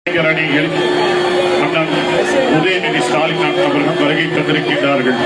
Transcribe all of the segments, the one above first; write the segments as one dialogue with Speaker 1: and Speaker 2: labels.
Speaker 1: அணியில் அண்ணன் உதயநிதி ஸ்டாலின் அவர்கள் வருகை தந்திருக்கின்றார்கள்.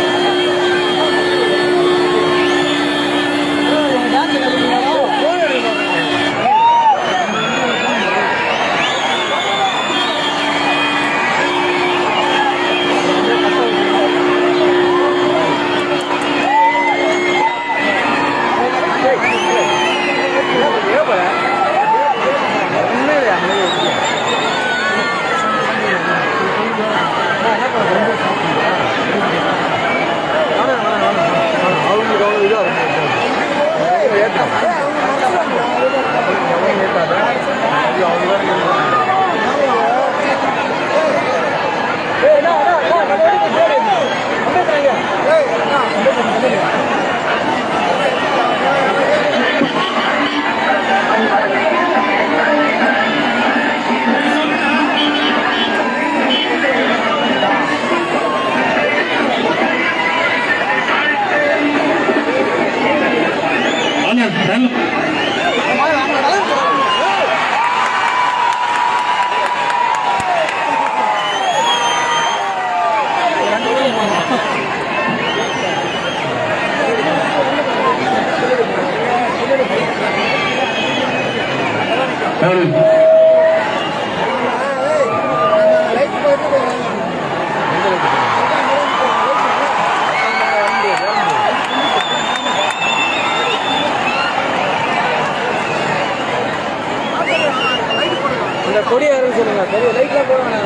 Speaker 2: கொடி யாரும் சொல்லுங்க. சரி, லைட்ல போவாங்க.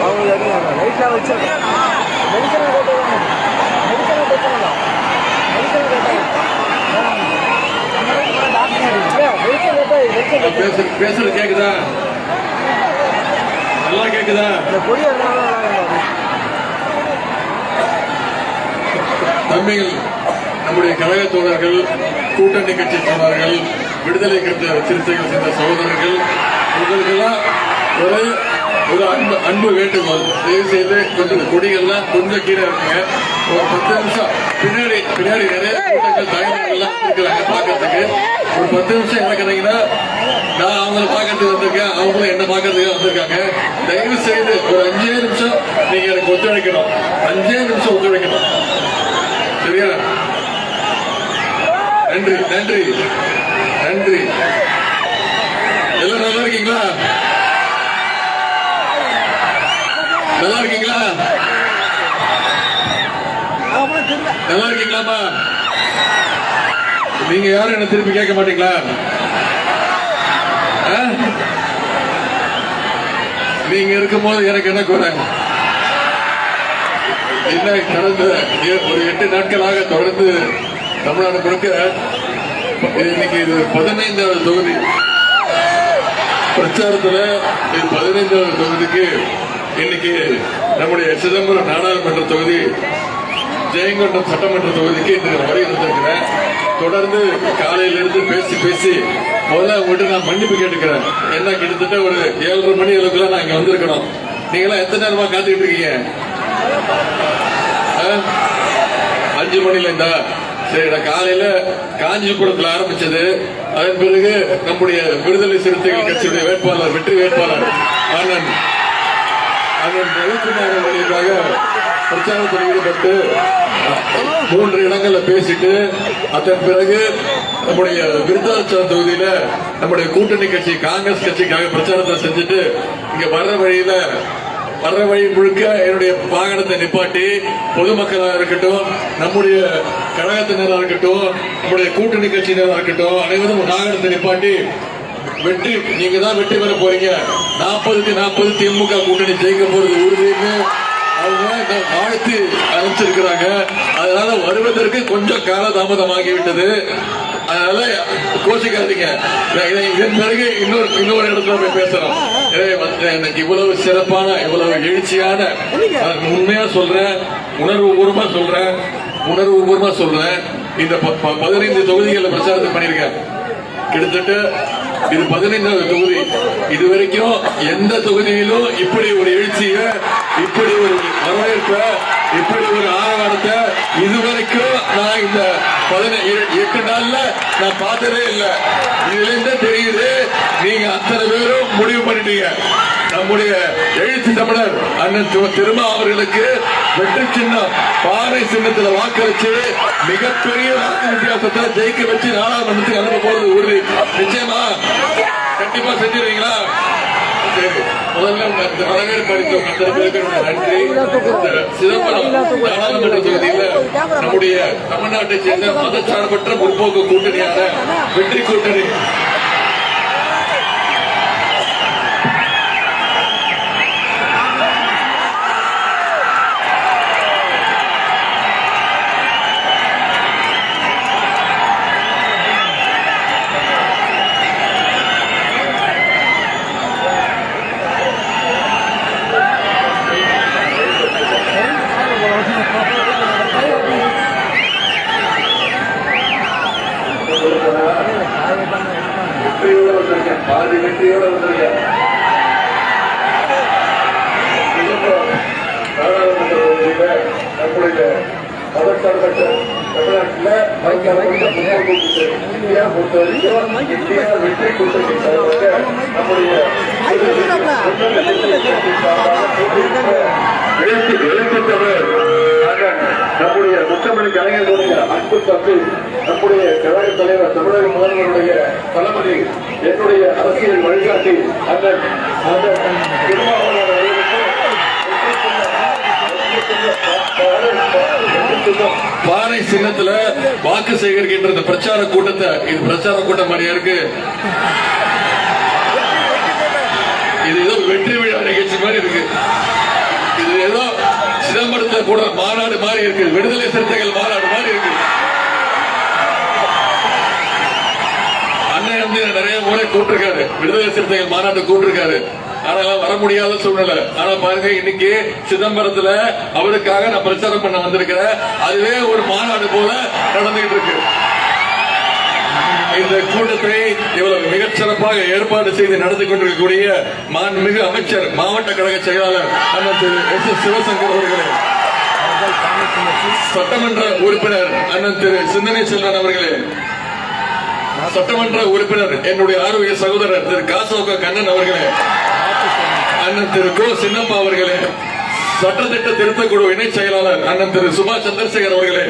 Speaker 2: அவங்க லைட்ல வச்சு மெடிசனை போட்டுவாங்க. மெடிசனை போட்டுவாங்க.
Speaker 3: பேசுறது கேக்குதா? நல்லா கேக்குதா?
Speaker 2: இந்த கொடி
Speaker 3: தம்பிகள், நம்முடைய கழக தோழர்கள், கூட்டணி கட்சி தோழர்கள், விடுதலை சிறுத்தைகள் சேர்ந்த சகோதரர்கள், உங்களுக்கெல்லாம் ஒரு அன்பு வேண்டுகோள். தயவு செய்து கொஞ்சம் கொடிகள்லாம் கொஞ்சம் கீழே இருக்குங்க. ஒரு 10 நிமிஷம் பின்னாடி நிறைய கூட்டங்கள் தலைவர்கள்லாம் இருக்கிறாங்க பாக்கிறதுக்கு. ஒரு 10 நிமிஷம் இறக்குறீங்கன்னா நான் அவங்களை பாக்கிறதுக்கு வந்திருக்கேன், அவங்களும் என்ன பாக்கிறதுக்கு வந்திருக்காங்க. தயவு செய்து ஒரு 5 நிமிஷம் நீங்க எனக்கு ஒத்துழைக்கணும். 5 நிமிஷம் ஒத்துழைக்கணும். சரியா? நன்றி நன்றி நன்றி. எல்லாம் நல்லா இருக்கீங்களா? நல்லா இருக்கீங்களா? நல்லா இருக்கீங்களாமா? நீங்க யாரும் என்ன திருப்பி கேட்க மாட்டீங்களா? நீங்க இருக்கும்போது எனக்கு என்ன குறை? என்ன கடந்த ஒரு 8 நாட்களாக தொடர்ந்து தமிழ்நாடு முழுக்க இன்னைக்கு இது 15வது தொகுதி பிரச்சாரத்துல. இது 15வது தொகுதிக்கு இன்னைக்கு நம்முடைய சிதம்பரம் நாடாளுமன்ற தொகுதி, ஜெயங்கொண்டம் சட்டமன்ற தொகுதிக்கு இன்னைக்கு வரை இருந்திருக்கிறேன். தொடர்ந்து காலையிலிருந்து பேசி முதல்ல உங்கள்கிட்ட நான் மன்னிப்பு கேட்டுக்கிறேன். என்ன கிட்டத்தட்ட ஒரு 7:30 மணி அளவுக்குலாம் நான் இங்க வந்திருக்கணும். நீங்களாம் எத்தனை நேரமா காத்துக்கிட்டு இருக்கீங்க? 5 மணில இருந்தா சரி. நான் காலையில காஞ்சிபுரத்தில் ஆரம்பிச்சது. அதன் பிறகு நம்முடைய விடுதலை சிறுத்தைகள் கட்சியுடைய வேட்பாளர், வெற்றி வேட்பாளர் அண்ணன் ரவிக்குமார் அவர்களுக்காக பிரச்சாரத்தில் ஈடுபட்டு 3 இடங்கள்ல பேசிட்டு, அதன் பிறகு நம்முடைய விருத்தாச்சலம் தொகுதியில நம்முடைய கூட்டணி கட்சி காங்கிரஸ் கட்சிக்காக பிரச்சாரத்தை செஞ்சுட்டு இங்க வர்ற வழி முழுக்க என்னுடைய வாகனத்தை நிப்பாட்டி பொதுமக்களாக இருக்கட்டும், நம்முடைய கழகத்தினராக இருக்கட்டும், நம்முடைய கூட்டணி கட்சியினராக இருக்கட்டும், அனைவரும் வாகனத்தை நிப்பாட்டி வெற்றி, நீங்க தான் வெற்றி பெற போறீங்க, 40க்கு 40 திமுக கூட்டணி ஜெயிக்க போறது உறுதின்னு அவங்க வாழ்த்து அனுப்பிச்சிருக்கிறாங்க. அதனால வருவதற்கு கொஞ்சம் காலதாமதமாகிவிட்டது. அதனால கோச்சிக்காதீங்க. இதன் பிறகு இன்னொரு இடத்துல போய் பேசலாம். எனக்கு இவ்வளவு சிறப்பான, இவ்வளவு எழுச்சியான, உண்மையா சொல்றேன், உணர்வுபூர்வமா சொல்றேன். இந்த 15 தொகுதிகளில் பிரச்சாரத்தை பண்ணிருக்கேன். கிட்டத்தட்ட இது 15வது தொகுதி. இதுவரைக்கும் எந்த தொகுதியிலும் இப்படி ஒரு எழுச்சிய, இப்படி ஒரு வரவேற்ப இப்படி ஒரு ஆரவாரத்தை இதுவரைக்கும் நான் இந்த 8 நாள்ல நான் பார்த்ததே இல்லை. இதுல இருந்து தெரியுது நீங்க அத்தனை பேரும் முடிவு பண்ணிட்டீங்க. நம்முடைய எழுத்து தமிழர் அண்ணன் திருமா அவர்களுக்கு வெற்றி சின்னம் பாறை சின்னத்துல வாக்களிச்சு மிகப்பெரிய வாக்கு வித்தியாசத்துல ஜெயிக்க வச்சு நாடாளுமன்றத்துக்கு அனுப்ப போறது உறுதி. நிச்சயமா கண்டிப்பா செஞ்சிருவீங்களா? முதல்ல வரவேற்பு அளித்தோம் அத்தனை பேருக்கு நன்றி. சிதம்பரம் நாடாளுமன்ற தொகுதியில நம்முடைய தமிழ்நாட்டை சேர்ந்த மதச்சார்பற்ற முற்போக்கு கூட்டணியான வெற்றி கூட்டணி பாதி வெற்றியோட வந்திருக்கேன். நாடாளுமன்ற தொகுதியில நம்முடைய மதச்சார்பற்ற தமிழ்நாட்டில் இந்தியா பொறுத்தவரைக்கும் இந்தியா வெற்றி கூட்டணி சார்பாக நம்முடைய எழுத்தவர் நம்முடைய முத்தமிழ் கலைஞர்களுடைய அன்பு தம்பி நம்முடைய கழக தலைவர் தமிழக முதல்வருடைய தளபதி என்னுடைய அரசியல் வழிகாட்டி அண்ணன் பாறை சின்னத்துல வாக்கு சேகரிக்கின்ற இந்த பிரச்சார கூட்டத்தை இது பிரச்சார கூட்டம் மாதிரியா இருக்கு. இது ஏதோ வெற்றி விழா நிகழ்ச்சி மாதிரி இருக்கு. இது ஏதோ சிதம்பரத்துல கூட மாநாடு மாதிரி இருக்கு. விடுதலை சிறுத்தைகள் மாநாடு மாதிரி இருக்கு. அண்ணன் வந்து நிறைய முறை கூப்பிட்டிருக்காரு, விடுதலை சிறுத்தைகள் மாநாட்டு கூப்பிட்டிருக்காரு. ஆனா வர முடியாத சூழ்நிலை. ஆனா பாருங்க இன்னைக்கு சிதம்பரத்துல அவருக்காக நான் பிரச்சாரம் பண்ண வந்திருக்கிறேன். அதுவே ஒரு மாநாடு போல நடந்துகிட்டு இருக்கு. இந்த கூட்டத்தை இவ்வளவு மிகச்சிறப்பாக ஏற்பாடு செய்து நடத்தி கொண்டிருக்கக்கூடிய மாண்புமிகு அமைச்சர் மாவட்ட கழக செயலாளர் அண்ணன் திரு S.S. சிவசங்கர் அவர்களே, சட்டமன்ற உறுப்பினர் அண்ணன் திரு சிந்தனை செல்வன் அவர்களே, சட்டமன்ற உறுப்பினர் என்னுடைய ஆரோக்கிய சகோதரர் திரு காசோக கண்ணன் அவர்களே, அண்ணன் திரு கோ சின்னப்பா அவர்களே, சட்டத்திட்ட திருத்தக்குழு இணை செயலாளர் அண்ணன் திரு சுபாஷ் சந்திரசேகர் அவர்களே,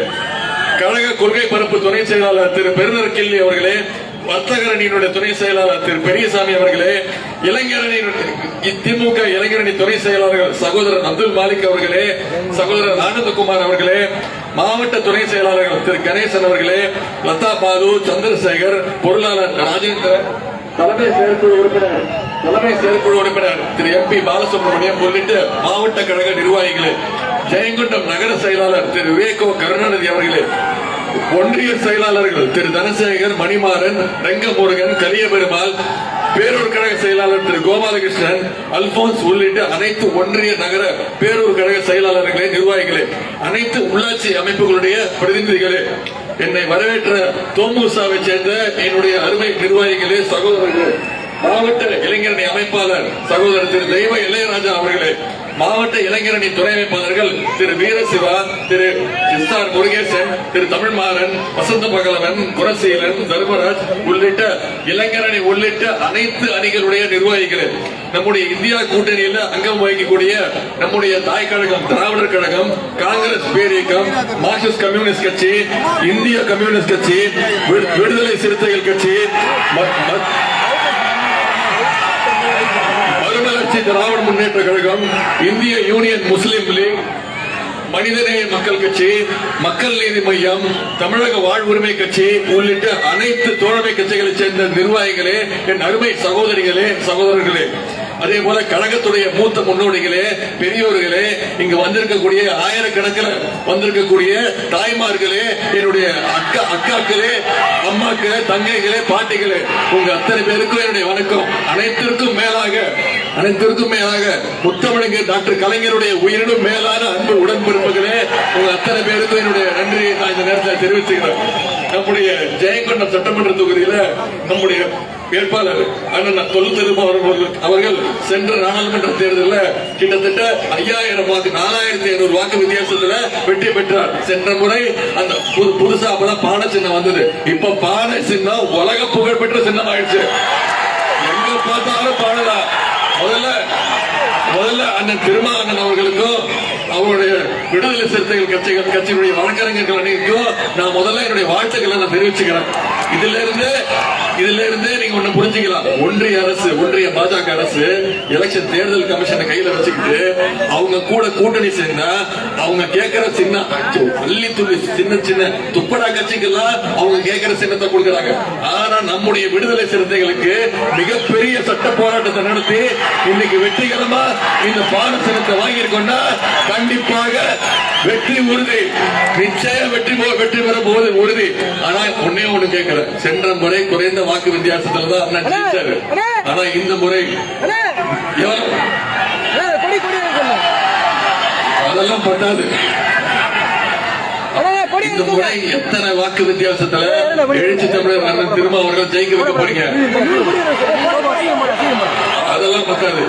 Speaker 3: கழக கொள்கை பரப்பு துணை செயலாளர் திரு பெருநர் கிள்ளி அவர்களே, வர்த்தகரணியினுடைய துணை செயலாளர் திரு பெரியசாமி அவர்களே, திமுக இளைஞரணி துணை செயலாளர்கள் சகோதரர் அப்துல் மாலிக் அவர்களே, சகோதரர் ஆனந்தகுமார் அவர்களே, மாவட்ட துணை செயலாளர்கள் திரு கணேசன் அவர்களே, லதா பாலு, சந்திரசேகர், பொருளாளர் ராஜேந்திரன், தலைமை செயற்குழு உறுப்பினர் திரு MP பாலசுப்ரமணியம் உள்ளிட்ட மாவட்ட கழக நிர்வாகிகளே, ஜெயங்கொண்டம் நகர செயலாளர் திரு விவேகோ கருணாநிதி அவர்களே, ஒன்றிய செயலாளர்கள் திரு தனசேகர், மணிமாறன், ரெங்கமுருகன், கலியபெருமாள், பேரூர் கழக செயலாளர் திரு கோபாலகிருஷ்ணன், அல்போன்ஸ் உள்ளிட்ட அனைத்து ஒன்றிய நகர பேரூர் கழக செயலாளர்களே, நிர்வாகிகளே, அனைத்து உள்ளாட்சி அமைப்புகளுடைய பிரதிநிதிகளே, என்னை வரவேற்ற தோமுசாவை சேர்ந்த என்னுடைய அருமை நிர்வாகிகளே, சகோதரர்களே, மாவட்ட இளைஞரணி அமைப்பாளர் சகோதரர் திரு தெய்வ இளையராஜா அவர்களே, மாவட்ட இளைஞரணி துணை அமைப்பாளர்கள் திரு வீரசிவா, திரு SR முருகேசன், திரு தமிழ்மாறன், வசந்த பகலவன், குரசீலன், தர்மராஜ் உள்ளிட்ட இளைஞரணி உள்ளிட்ட அனைத்து அணிகளுடைய நிர்வாகிகளே, நம்முடைய இந்தியா கூட்டணியில் அங்கம் வகிக்கக்கூடிய நம்முடைய தாய் கழகம் திராவிடர் கழகம், காங்கிரஸ் பேரியக்கம், மார்க்சிஸ்ட் கம்யூனிஸ்ட் கட்சி, இந்திய கம்யூனிஸ்ட் கட்சி, விடுதலை சிறுத்தைகள் கட்சி, மறுமலர்ச்சி திராவிட முன்னேற்ற கழகம், இந்திய யூனியன் முஸ்லிம் லீக், மனிதநேய மக்கள் கட்சி, மக்கள் நீதி மையம், தமிழக வாழ்வுரிமை கட்சி உள்ளிட்ட அனைத்து தோழமை கட்சிகளைச் சேர்ந்த நிர்வாகிகளே, என் அருமை சகோதரிகளே, சகோதரர்களே, அதே போல கழகத்துடைய மூத்த முன்னோடிகளே, பெரியோர்களே, இங்கு வந்திருக்கக்கூடிய ஆயிரக்கணக்கில் வந்திருக்கக்கூடிய தாய்மார்களே, என்னுடைய அக்காக்களே, அம்மாக்களே, தங்கைகளே, பாட்டிகளே, உங்க அத்தனை பேருக்கும் என்னுடைய வணக்கம். அனைத்திற்கும் மேலாக முத்தமிழர் டாக்டர் கலைஞருடைய உயிரினும் மேலான அன்பு உடன்பிறப்புகளே, உங்க அத்தனை பேருக்கும் என்னுடைய நன்றியை நான் இந்த நேரத்தில் தெரிவிச்சுக்கிறேன். நம்முடைய ஜெயங்கொண்டம் சட்டமன்ற தொகுதியில நம்முடைய வேட்பாளர் அண்ணன் தொல் திருமாவளவன் அவர்கள் சென்ற நாடாளுமன்ற தேர்தலில் கிட்டத்தட்ட 5000 வாக்கு 4500 வாக்கு வித்தியாசத்துல வெற்றி பெற்றார். சென்ற முறை அந்த புதுசா அப்பதான் பானை சின்னம் வந்தது. இப்ப பானை சின்னம் உலக புகழ்பெற்ற சின்னம் ஆயிடுச்சு. எங்க பார்த்தாலும் பாடலாம். முதல்ல அண்ணன் திருமாவளவன் அவர்களுக்கும் அவருடைய விடுதலை சிறுத்தைகள் கட்சியினுடைய வழக்கறிஞர்கள் அனைவருக்கும் நான் முதல்ல என்னுடைய வாழ்த்துக்களை நான் தெரிவிச்சுக்கிறேன். இதுல இருந்து நீங்க ஒண்ணு புரிஞ்சுக்கலாம். ஒன்றிய அரசு, ஒன்றிய பாஜக அரசு எலெக்ஷன் தேர்தல் கமிஷனை கையில வச்சுக்கிட்டு அவங்க கூட கூட்டணி சேர்ந்தா அவங்க கேட்கிற சின்ன அள்ளி துள்ளி சின்ன துப்படா கட்சிக்கெல்லாம் அவங்க கேட்கிற சின்னத்தை கொடுக்கறாங்க. ஆனா நம்முடைய விடுதலை சிறுத்தைகளுக்கு மிகப்பெரிய சட்ட போராட்டத்தை நடத்தி இன்னைக்கு வெற்றிகரமா இந்த பாட சின்னத்தை வாங்கியிருக்கோம்னா கண்டிப்பாக வெற்றி உறுதி. நிச்சயம் வெற்றி பெற போவது உறுதி. ஆனா ஒன்னே ஒண்ணு கேட்கிறேன். சென்ற முறை குறைந்த வாக்கு வித்தியாசத்துல தான் அண்ணன் ஜெயிச்சாரு. ஆனா இந்த முறை அதெல்லாம் பட்டாது. இந்த முறை எத்தனை வாக்கு வித்தியாசத்துல எழுச்சி தமிழர் அண்ணன் திருமாவளவன் ஜெயிக்க வைக்க போறீங்க? அதெல்லாம் பத்தாது.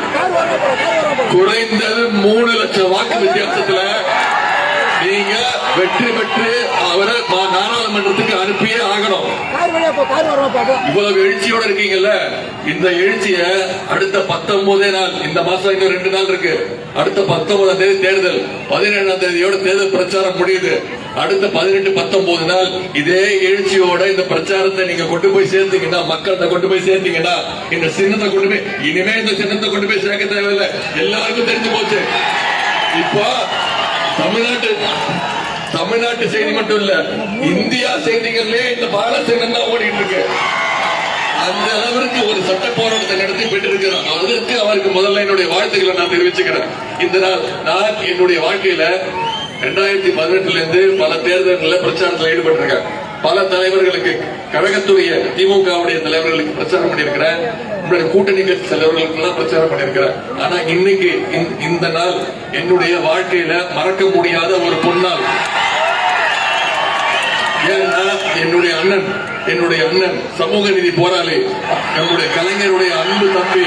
Speaker 3: குறைந்தது 3 லட்சம் வாக்கு வித்தியாசத்துல நீங்க வெற்றி பெற்று அவரை நாடாளுமன்றத்துக்கு அனுப்பியே ஆகணும். இவ்வளவு எழுச்சியோட இருக்கீங்கல்ல, இந்த எழுச்சிய அடுத்த 19 நாள், இந்த மாசம் இன்னும் 2 நாள் இருக்கு. அடுத்த 19ஆம் தேதி தேர்தல், 17ஆம் தேதியோட தேர்தல் பிரச்சாரம் முடியுது. அடுத்த 18, 19 நாள் இதே எழுச்சியோட இந்த பிரச்சாரத்தை நீங்க கொண்டு போய் சேர்த்தீங்கன்னா, மக்கள்கிட்ட கொண்டு போய் சேர்த்தீங்கன்னா, இந்த சின்னத்தை கொண்டு போய் இனிமே இந்த சின்னத்தை கொண்டு போய் சேர்க்க தேவையில்லை. எல்லாருக்கும் தெரிஞ்சு போச்சு. இப்போ தமிழ்நாட்டு செய்தி மட்டும் இல்ல, இந்தியா செய்திகள்லயே இந்த பால சின்னம் தான் ஓடிட்டு இருக்கு. அந்த அளவிற்கு ஒரு சட்ட போராட்டத்தை நடத்தி பெற்றிருக்கிறார். அதற்கு அவருக்கு முதல்ல என்னுடைய வாழ்த்துக்களை நான் தெரிவிச்சுக்கிறேன். இந்த நாள் நான் என்னுடைய வாழ்க்கையில 2018 இருந்து பல தேர்தல்களில் பிரச்சாரத்தில் ஈடுபட்டிருக்கேன். பல தலைவர்களுக்கு, கழகத்துடைய திமுகவுடைய தலைவர்களுக்கு பிரச்சாரம் பண்ணியிருக்கிறேன். கூட்டணி கட்சி தலைவர்களுக்கு எல்லாம் பிரச்சாரம் பண்ணியிருக்கிறேன். ஆனா இன்னைக்கு இந்த நாள் என்னுடைய வாழ்க்கையில மறக்க முடியாத ஒரு பொன்னாள். ஏன்னா என்னுடைய அண்ணன் சமூக நீதி போராளி, நம்முடைய கலைஞருடைய அன்பு தம்பி,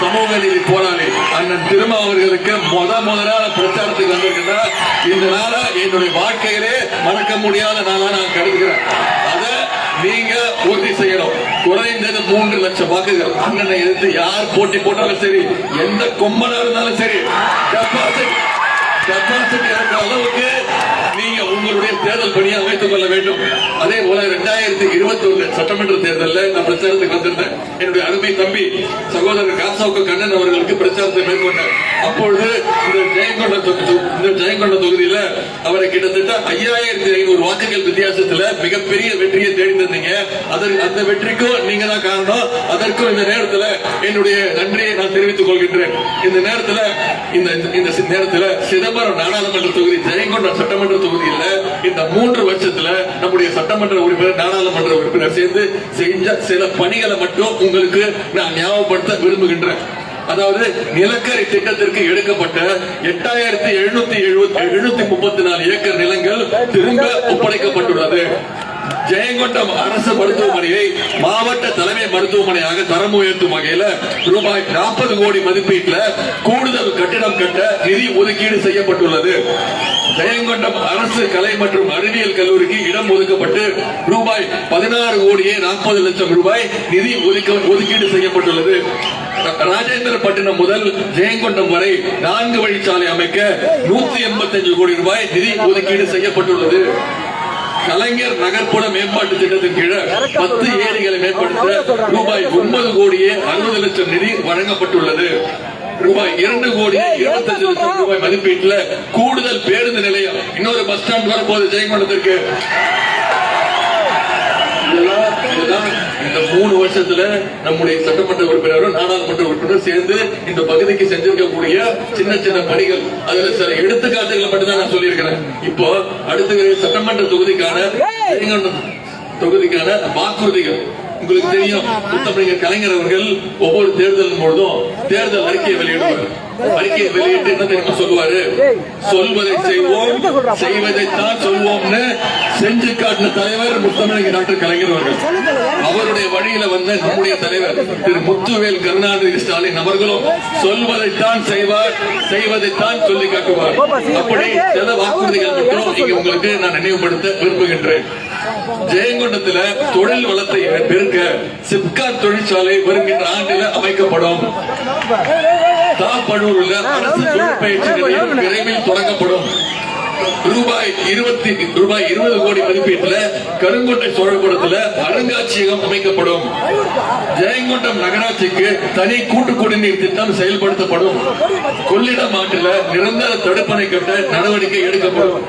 Speaker 3: சமூக நீதி போராளி அண்ணன் திருமா அவர்களுக்கு முதலான பிரச்சாரத்துக்கு வந்திருக்கிறா. இந்த நாள என்னுடைய வாழ்க்கையிலே மறக்க முடியாத நாளா நான் கருதுகிறேன். அதை நீங்க உறுதி செய்யணும். குறைந்தது 3 லட்சம் வாக்குகள். அண்ணனை எதிர்த்து யார் போட்டி போட்டாலும் சரி, எந்த கொம்பனா இருந்தாலும் சரி, கெப்பாசிட்டி இருக்கிற அளவுக்கு நீங்க உங்களுடைய தேர்தல் பணியை அமைத்துக் கொள்ள வேண்டும். அதே போல 2021 சட்டமன்ற தேர்தலில் நான் பிரச்சாரத்துக்கு வந்திருந்தேன். என்னுடைய அருமை தம்பி சகோதரர் காசாவுக்கு கண்ணன் அவர்களுக்கு பிரச்சாரத்தை மேற்கொண்டேன். அப்பொழுது இந்த ஜெயங்கொண்ட தொகுதியில அவரை கிட்டத்தட்ட 5500 வாக்குகள் வித்தியாசத்துல மிகப்பெரிய வெற்றியை தேடி தந்தீங்க. அந்த வெற்றிக்கும் நீங்க தான் காரணம். அதற்கும் இந்த நேரத்தில் என்னுடைய நன்றியை நான் தெரிவித்துக் கொள்கின்றேன். இந்த நேரத்தில் சிதம்பரம் நாடாளுமன்ற தொகுதி, ஜெயங்கொண்ட சட்டமன்ற தொகுதியில் இந்த 3 வருஷத்துல நம்முடைய சட்டமன்ற உறுப்பினர், நாடாளுமன்ற உறுப்பினர் சேர்ந்து செஞ்ச சில பணிகளை மட்டும் உங்களுக்கு நான் ஞாபகப்படுத்த விரும்புகின்றேன். அதாவது நிலக்கரி திட்டத்திற்கு எடுக்கப்பட்ட 8734 ஏக்கர் நிலங்கள் திரும்ப ஒப்படைக்கப்பட்டுள்ளது. ஜெயங்கொண்டம் அரசு மருத்துவமனையை மாவட்ட தலைமை மருத்துவமனையாக தரம் உயர்த்தும் வகையில் ரூபாய் 40 கோடி மதிப்பீட்டில் கூடுதல் கட்டிடம் கட்ட நிதி ஒதுக்கீடு செய்யப்பட்டுள்ளது. ஜெயங்கொண்டம் அரசு கலை மற்றும் அறிவியல் கல்லூரிக்கு இடம் ஒதுக்கப்பட்டு ரூபாய் 16 கோடியே 40 லட்சம் ரூபாய் நிதி ஒதுக்கீடு செய்யப்பட்டுள்ளது. ராஜேந்திரப்பட்டினம் முதல் ஜெயங்கொண்டம் வரை 4 வழிச்சாலை அமைக்க 185 கோடி ரூபாய் நிதி ஒதுக்கீடு செய்யப்பட்டுள்ளது. கலைஞர் நகர்ப்புற மேம்பாட்டு திட்டத்தின் கீழ் 10 ஏரிகளை மேம்படுத்த ரூபாய் 9 கோடியே 60 லட்சம் நிதி வழங்கப்பட்டுள்ளது. ரூபாய் 2 கோடியே 25 லட்சம் ரூபாய் மதிப்பீட்டில் கூடுதல் பேருந்து நிலையம், இன்னொரு பஸ் ஸ்டாண்ட் வரப்போகுது ஜெயங்கொண்டத்திற்கு. இந்த 3 வருஷத்துல நம்முடைய சட்டமன்ற உறுப்பினரும் நாடாளுமன்ற உறுப்பினரும் சேர்ந்து இந்த பகுதிக்கு செஞ்சிருக்கக்கூடிய சின்ன சின்ன பணிகள், அதுல சில எடுத்துக்காட்டுகளை மட்டும் தான் நான் சொல்லியிருக்கிறேன். இப்போ அடுத்த சட்டமன்ற தொகுதிக்கான வாக்குறுதிகள் உங்களுக்கு தெரியும், முத்தமிழர் கலைஞர் அவர்கள் ஒவ்வொரு தேர்தலின் பொழுதும் தேர்தல் அறிக்கையை வெளியிடுவார். அறிக்கையை வெளியிட்டு என்ன தெரியுமா சொல்லுவாரு? சொல்வதை செய்வோம், செய்வதைத்தான் சொல்வோம்னு செஞ்சு காட்டின தலைவர் முத்தமிழர் டாக்டர் கலைஞர் அவர்கள். அவருடைய வழியில வந்த நம்முடைய தலைவர் திரு முத்துவேல் கருணாநிதி ஸ்டாலின் அவர்களும் சொல்வதைத்தான் செய்வார், செய்வதைத்தான் சொல்லி காட்டுவார். அப்படி சில வாக்குறுதிகள் மட்டும் இங்க உங்களுக்கு நான் நினைவுபடுத்த விரும்புகின்றேன். ஜெயங்கொண்டத்தில் தொழில் வளத்தை பெருக்க சிப்காட் தொழிற்சாலை வருகின்ற ஆண்டில் அமைக்கப்படும். தாப்பனூரில் அரசு தொழிற்பயிற்சி நிலையம் விரைவில் தொடங்கப்படும். ரூபாய் 20 கோடி மதிப்பீட்டில் கருங்கோட்டை சோழபுரத்தில் அருங்காட்சியகம் அமைக்கப்படும். ஜெயங்கொண்டம் நகராட்சிக்கு தனி கூட்டு குடிநீர் திட்டம் செயல்படுத்தப்படும். கொள்ளிடம் ஆற்றில் நிரந்தர தடுப்பணை கட்ட நடவடிக்கை எடுக்கப்படும்.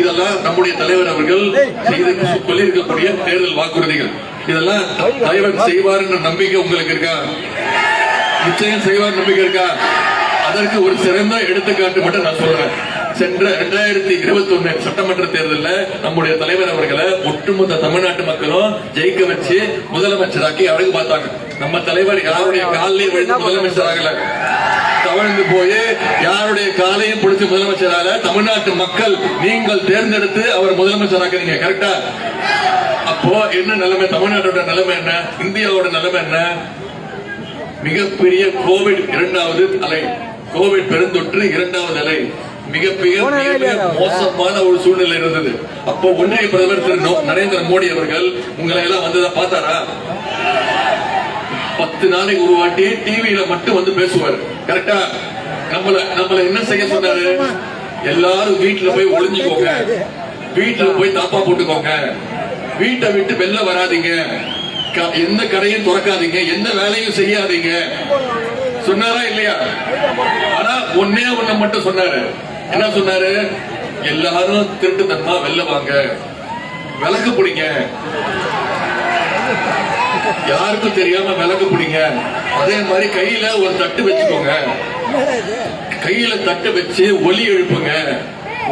Speaker 3: இதெல்லாம் நம்முடைய தலைவர் அவர்கள் செய்து சொல்லியிருக்கக்கூடிய தேர்தல் வாக்குறுதிகள். இதெல்லாம் தலைவர் செய்வார் என்ற நம்பிக்கை உங்களுக்கு இருக்கா? நிச்சயம் செய்வார் நம்பிக்கை இருக்கா? அதற்கு ஒரு சிறந்த எடுத்துக்காட்டு மட்டும் நான் சொல்றேன். சென்ற 2021 சட்டமன்ற தேர்தலில் நம்முடைய தலைவர் அவர்களை ஒட்டுமொத்த தமிழ்நாட்டு மக்களும் ஜெயிக்க வச்சு முதலமைச்சராக்கி அழகு பார்த்தாங்க. நம்ம தலைவர் யாருடைய காலையும் விழுந்து முதலமைச்சர் ஆகல, தவழ்ந்து போய் யாருடைய காலையும் பிடிச்சு முதலமைச்சராக தமிழ்நாட்டு மக்கள் நீங்கள் தேர்ந்தெடுத்து அவர் முதலமைச்சராக்குறீங்க. கரெக்டா? அப்போ என்ன நிலைமை? தமிழ்நாட்டோட நிலைமை என்ன? இந்தியாவோட நிலைமை என்ன? மிகப்பெரிய கோவிட் 2வது அலை, கோவிட் பெருந்தொற்று 2வது அலை, மிகப்பெரிய மோசமான ஒரு சூழ்நிலை இருந்தது. அப்போ ஒன்றிய பிரதமர் திரு நரேந்திர மோடி அவர்கள் உங்களை எல்லாம் வந்ததா பார்த்தாரா? 10 நாளைக்கு ஒரு வாட்டி டிவியில மட்டும் வந்து பேசுவார். கரெக்டா? நம்மள என்ன செய்ய சொன்னாரு? எல்லாரும் வீட்டுல போய் ஒளிஞ்சுக்கோங்க, வீட்டுல போய் தாப்பா போட்டுக்கோங்க, வீட்டை விட்டு வெளில வராதீங்க, எந்த கடையும் திறக்காதீங்க, எந்த வேலையும் செய்யாதீங்க சொன்னாரா இல்லையா? ஆனா ஒன்னே ஒண்ணு மட்டும் சொன்னாரு. என்ன சொன்னாரு? எல்லாரும் திருட்டுத்தனமா வெளில வாங்க, விளக்கு பிடிங்க, யாருக்கும் தெரியாம விளக்கு பிடிங்க, அதே மாதிரி கையில ஒரு தட்டு வச்சுக்கோங்க, கையில தட்டு வச்சு ஒலி எழுப்புங்க,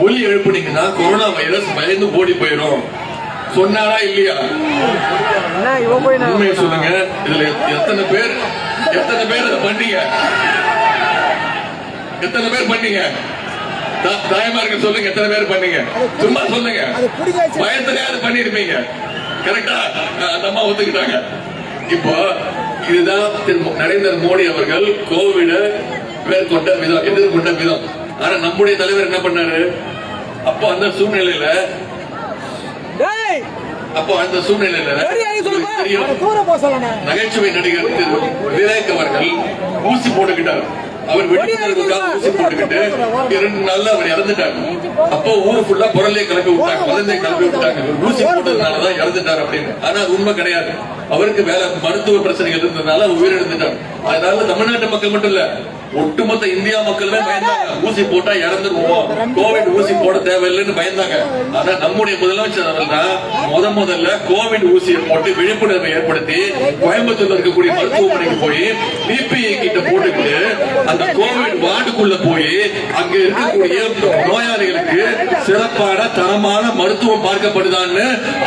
Speaker 3: ஒலி எழுப்புனீங்கன்னா கொரோனா வைரஸ் பயந்து ஓடி போயிடும் சொன்னாரா இல்லையா? உண்மையை சொல்லுங்க. இதுல எத்தனை பேர் பண்ணீங்க? எத்தனை பேர் பண்ணீங்க? தாய்மார்கள் சொல்லுங்க, எத்தனை பேர் பண்ணீங்க? சும்மா சொல்லுங்க. பயத்திலேயாவது பண்ணிருப்பீங்க. கரெக்டா? அந்த அம்மா ஒத்துக்கிட்டாங்க. இப்போ இதுதான் நரேந்திர மோடி அவர்கள் கோவிட மேற்கொண்ட விதம், எதிர்கொண்ட விதம். ஆனா நம்முடைய தலைவர் என்ன பண்ணாரு? அப்போ அந்த சூழ்நிலையில நகைச்சுவை நடிகர் விவேக் அவர்கள் ஊசி போட்டுக்கிட்டார். அவர் விழிப்புணர்வுக்காக ஊசி போட்டுக்கிட்டு 2 நாள்ல அவர் இறந்துட்டார். அப்போ ஊரு ஃபுல்லா பொருளை கிளப்பி விட்டாங்க, குழந்தை கிளப்பி விட்டாங்க, ஊசி போட்டதுனாலதான் இறந்துட்டார் அப்படின்னு. ஆனா அது உண்மை கிடையாது. அவருக்கு வேற மருத்துவ பிரச்சனைகள் இருந்ததுனால உயிரிழந்துட்டார். அதனால தமிழ்நாட்டு மக்கள் மட்டும் இல்ல, ஒட்டுமொத்த இந்தியா மக்களுமே பயந்தாங்க. ஊசி போட்டா இறந்துருவோம், கோவிட் ஊசி போட தேவையில்லைன்னு பயந்தாங்க. ஆனா நம்முடைய முதலமைச்சர் அவர்கள் முதல்ல கோவிட் ஊசியை போட்டு விழிப்புணர்வை ஏற்படுத்தி கோயம்புத்தூர்ல இருக்கக்கூடிய மருத்துவமனைக்கு போய் பிபிஐ கிட்ட போட்டுக்கிட்டு அந்த கோவிட் வார்டுக்குள்ள போய் அங்க இருக்கக்கூடிய நோயாளிகளுக்கு சிறப்பான தரமான மருத்துவம் பார்க்கப்படுதான்னு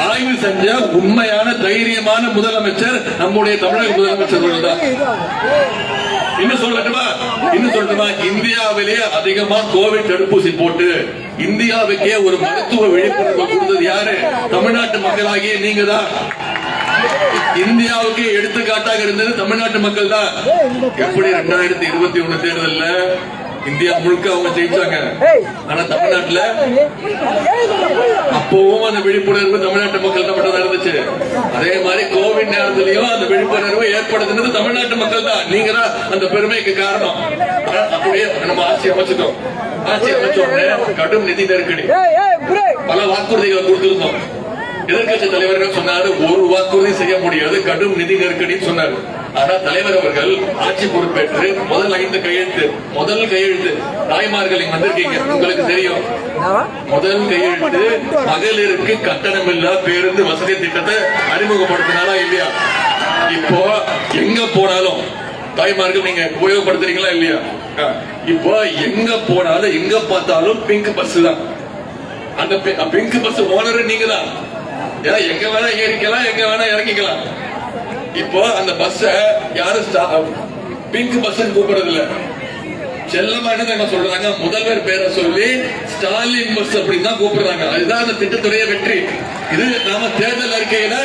Speaker 3: ஆய்வு செஞ்ச உண்மையான தைரியமான முதலமைச்சர் நம்முடைய தமிழக முதலமைச்சர் தான். இன்னும் சொல்லட்டுமா? இந்தியாவிலேயே அதிகமா கோவிட் தடுப்பூசி போட்டு இந்தியாவுக்கே ஒரு மருத்துவ விழிப்புணர்வு கொடுத்தது யாரு? தமிழ்நாட்டு மக்களாகிய நீங்க தான். இந்தியாவுக்கு எடுத்துக்காட்டாக இருந்தது தமிழ்நாட்டு மக்கள் தான். எப்படி 2021 தேர்தல்ல இந்தியா முழுக்க அவங்க ஜெயிச்சாங்க. ஆனா தமிழ்நாட்டுல அப்பவும் அந்த விழிப்புணர்வு தமிழ்நாட்டு மக்கள் மட்டும் தான் இருந்துச்சு. அதே மாதிரி கோவிட் நேரத்திலையும் அந்த விழிப்புணர்வு ஏற்படுத்தினது தமிழ்நாட்டு மக்கள் தான். நீங்க தான் அந்த பெருமைக்கு காரணம். அப்படியே நம்ம ஆட்சி அமைச்சிட்டோம். ஆட்சி அமைச்ச உடனே கடும் நிதி நெருக்கடி, பல வாக்குறுதிகளை கொடுத்திருந்தோம். எதிர்கட்சி தலைவர் சொன்னாரு, ஒரு வாக்குறுதி செய்ய முடியாது, கடும் நிதி நெருக்கடி சொன்னார். ஆனா தலைவர் அவர்கள் ஆட்சி பொறுப்பேற்று முதல் 5 கையெழுத்து தாய்மார்கள் இங்க வந்திருக்கீங்க, உங்களுக்கு தெரியும். முதல் கையெழுத்து மகளிருக்கு கட்டணமில்லா பேருந்து வசதி திட்டத்தை அறிமுகப்படுத்தினாரா இல்லையா? இப்போ எங்க போனாலும் தாய்மார்கள் நீங்க உபயோகப்படுத்துறீங்களா இல்லையா? இப்போ எங்க போனாலும் எங்க பார்த்தாலும் பிங்க் பஸ் தான். அந்த பிங்க் பஸ் ஓனர் நீங்க தான். எங்க வேணா ஏறிக்கலாம், எங்க வேணா இறங்கிக்கலாம். இப்போ அந்த பஸ் யாரும் பிங்க் பஸ் கூப்பிடுறது இல்ல, செல்லமா என்ன சொல்றாங்க, முதல்வர் பேரை சொல்லி ஸ்டாலின் பஸ் அப்படின்னு தான் கூப்பிடுறாங்க. அதுதான் அந்த திட்டத்துடைய வெற்றி. இது நாம தேர்தல் அறிக்கையில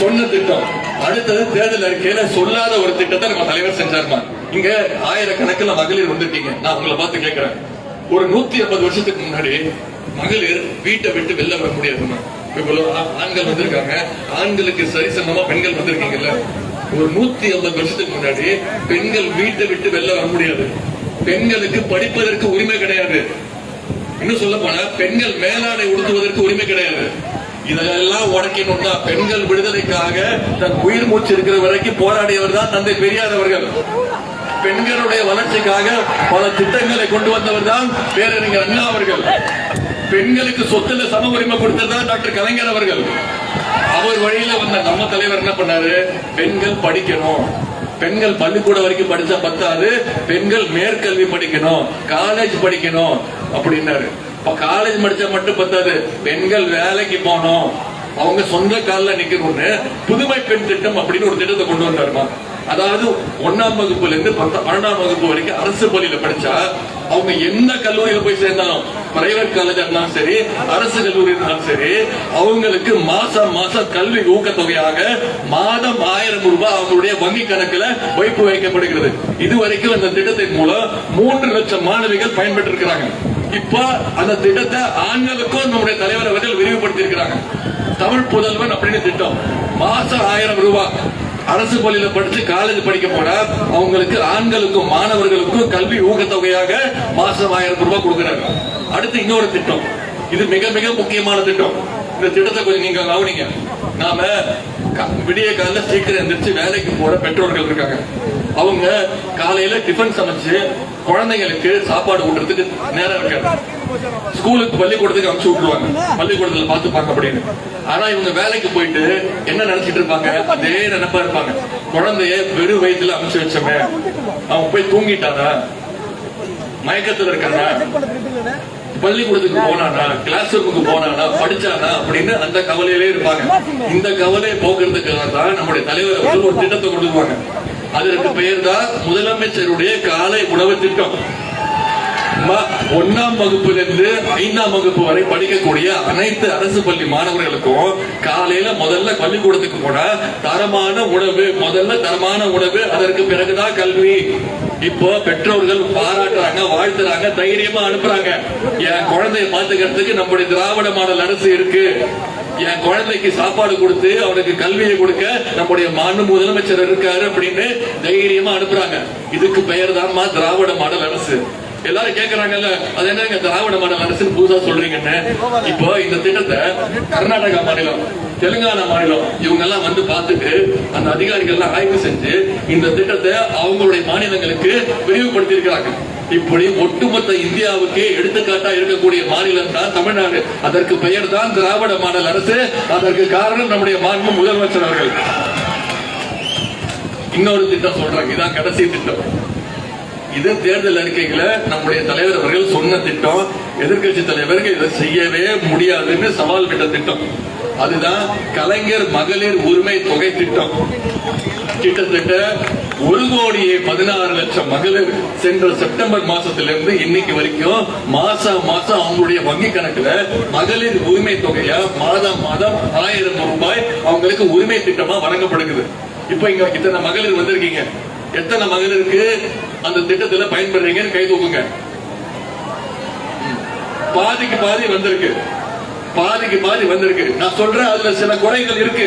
Speaker 3: சொன்ன திட்டம். அடுத்தது தேர்தல் அறிக்கையில சொல்லாத ஒரு திட்டத்தை நம்ம தலைவர் செஞ்சாருமா. இங்க ஆயிரக்கணக்கில் மகளிர் வந்திருக்கீங்க. நான் உங்களை பார்த்து கேட்கிறேன், ஒரு 150 வருஷத்துக்கு முன்னாடி மகளிர் வீட்டை விட்டு வெளில வர முடியாதுமா. இவ்வளவு ஆண்கள் வந்திருக்காங்க, ஆண்களுக்கு சரிசமமா பெண்கள் வந்திருக்கீங்கல்ல. ஒரு 150 வருஷத்துக்கு முன்னாடி பெண்கள் வீட்டை விட்டு வெளில வர முடியாது. பெண்களுக்கு படிப்பதற்கு உரிமை கிடையாது. இன்னும் சொல்ல போனா பெண்கள் மேலாடை உடுத்துவதற்கு உரிமை கிடையாது. இதெல்லாம் உடைக்கணும்னா பெண்கள் விடுதலைக்காக தன் உயிர் மூச்சு இருக்கிற வரைக்கும் போராடியவர் தான் தந்தை பெரியார் அவர்கள். பெண்களுடைய வளர்ச்சிக்காக பல திட்டங்களை கொண்டு வந்தவர் தான் பேரறிஞர் அண்ணா அவர்கள். பெண்களுக்கு சொத்துல சம உரிமை கொடுத்ததுதான் டாக்டர் கலைஞர் அவர்கள். அவர் வழியில வந்த நம்ம தலைவர் என்ன பண்ணாரு, பெண்கள் படிக்கணும், பெண்கள் பள்ளிக்கூடம் வரைக்கும் படிச்சா பத்தாது, பெண்கள் மேற்கல்வி படிக்கணும், காலேஜ் படிக்கணும் அப்படின்னாரு. காலேஜ் படிச்சா மட்டும் பத்தாது, பெண்கள் வேலைக்கு போகணும், அவங்க சொந்த காலில் நிக்கணும்னு புதுமை பெண் திட்டம் அப்படின்னு ஒரு திட்டத்தை கொண்டு வந்தாருமா. அதாவது 1ஆம் வகுப்புல இருந்து 12ஆம் வகுப்பு வரைக்கும் அரசு பள்ளியில படிச்சா அவங்க எந்த கல்லூரியில போய் சேர்ந்தாலும், பிரைவேட் காலேஜ் இருந்தாலும் சரி, அரசு கல்லூரி இருந்தாலும் சரி, அவங்களுக்கு மாசம் மாசம் கல்வி ஊக்கத்தொகையாக மாதம் 1000 ரூபாய் அவங்களுடைய வங்கி கணக்குல வைப்பு வைக்கப்படுகிறது. இதுவரைக்கும் அந்த திட்டத்தின் மூலம் 3 லட்சம் மாணவிகள் பயன்பெற்று இருக்கிறாங்க. இப்ப அந்த திட்டத்தை ஆண்களுக்கும் நம்முடைய தலைவர் அவர்கள் விரிவுபடுத்தி இருக்கிறாங்க. தமிழ் புதல்வன் அப்படின்னு திட்டம், மாசம் 1000 ரூபாய். அரசு பள்ளியில படிச்சு காலேஜ் படிக்க போனா அவங்களுக்கு ஆண்களுக்கும் மாணவர்களுக்கும் கல்வி ஊக்கத்தொகையாக மாசம் 1000 ரூபாய் கொடுக்கிறாங்க. அடுத்து இன்னொரு திட்டம், இது மிக மிக முக்கியமான திட்டம். இந்த திட்டத்தை கொஞ்சம் நீங்க கவனிங்க. நாம விடிய காலையில சீக்கிரம் எந்திரிச்சு வேலைக்கு போற பெற்றோர்கள் இருக்காங்க. அவங்க காலையில டிஃபன் சமைச்சு குழந்தைங்களுக்கு சாப்பாடு ஊட்டுறதுக்கு நேரம் இருக்காது. ஸ்கூலுக்கு பள்ளிக்கூடத்துக்கு அனுப்பிச்சு விட்டுருவாங்க, பள்ளிக்கூடத்துல பாத்துப்பாங்க அப்படின்னு. ஆனா இவங்க வேலைக்கு போயிட்டு என்ன நினைச்சிட்டு இருப்பாங்க, அதே நினைப்பா இருப்பாங்க. குழந்தைய வெறும் வயிற்றுல அனுப்பிச்சு வச்சோமே, அவன் போய் தூங்கிட்டானா, மயக்கத்துல இருக்கானா, பள்ளிக்கூடத்துக்கு போனானா, கிளாஸ் ரூமுக்கு போனானா, படிச்சானா அப்படின்னு அந்த கவலையிலே இருப்பாங்க. இந்த கவலையை போக்குறதுக்காக தான் நம்முடைய தலைவர் அவர்கள் ஒரு திட்டத்தை கொடுத்துருவாங்க. அதற்கு பெயர் தான் முதலமைச்சருடைய காலை உணவு திட்டம். 1ஆம் வகுப்பிலிருந்து 5ஆம் வகுப்பு வரை படிக்கக்கூடிய அனைத்து அரசு பள்ளி மாணவர்களுக்கும் காலையில முதல்ல பள்ளிக்கூடத்துக்கு போனா தரமான உணவு, முதல்ல தரமான உணவு, அதற்கு பிறகுதான் கல்வி. இப்போ பெற்றோர்கள் பாராட்டுறாங்க, வாழ்த்துறாங்க, தைரியமா அனுப்புறாங்க. என் குழந்தைய பாத்துக்கிறதுக்கு நம்முடைய திராவிட மாடல் அரசு இருக்கு, என் குழந்தைக்கு சாப்பாடு கொடுத்து அவனுக்கு கல்வியை கொடுக்க நம்முடைய மாண்பு முதலமைச்சர் இருக்காரு அப்படின்னு தைரியமா அனுப்புறாங்க. இதுக்கு பெயர் தான் திராவிட மாடல் அரசு. எல்லாரும் கேக்குறாங்கல்ல, அது என்ன திராவிட மாடல் அரசு புதுசா சொல்றீங்கன்னு. இப்போ இந்த திட்டத்தை கர்நாடகா மாநிலம், தெலுங்கானா மாநிலம் இவங்க எல்லாம் வந்து பார்த்துட்டு அந்த அதிகாரிகள் எல்லாம் ஆய்வு செஞ்சு இந்த திட்டத்தை அவங்களுடைய மாநிலங்களுக்கு விரிவுபடுத்தி இருக்கிறாங்க. இப்படி ஒட்டுமொத்த இந்தியாவுக்கு எடுத்துக்காட்டா இருக்கக்கூடிய மாநிலம் தான் தமிழ்நாடு. அதற்கு பெயர் தான் திராவிட மாடல் அரசு. அதற்கு காரணம் நம்முடைய மாண்பு முதலமைச்சர் அவர்கள். இன்னொரு திட்டம் சொல்றாங்க, இதான் கடைசி திட்டம். இது தேர்தல் அறிக்கைகளை நம்முடைய தலைவர் அவர்கள் சொன்ன திட்டம். எதிர்கட்சி தலைவர்கள் இதை செய்யவே முடியாதுன்னு சவால் விட்ட திட்டம். அதுதான் கலைஞர் மகளிர் உரிமை தொகை திட்டம். கிட்டத்தட்ட 1,16,00,000 மகளிர் சென்ற செப்டம்பர் மாசத்திலிருந்து இன்னைக்கு வரைக்கும் மாசம் மாசம் அவங்களுடைய வங்கி கணக்குல மகளிர் உரிமை தொகையா மாதம் மாதம் 1000 ரூபாய் அவங்களுக்கு உரிமை திட்டமா வழங்கப்படுகிறது. இப்ப இங்க இத்தனை மகளிர் வந்திருக்கீங்க, எத்தனை மகளிருக்கு அந்த திட்டத்துல பயன்படுறீங்கன்னு கை தூக்குங்க. பாதிக்கு பாதி வந்திருக்கு, பாதிக்கு பாதி வந்திருக்கு. நான் சொல்றேன், அதுல சில குறைகள் இருக்கு.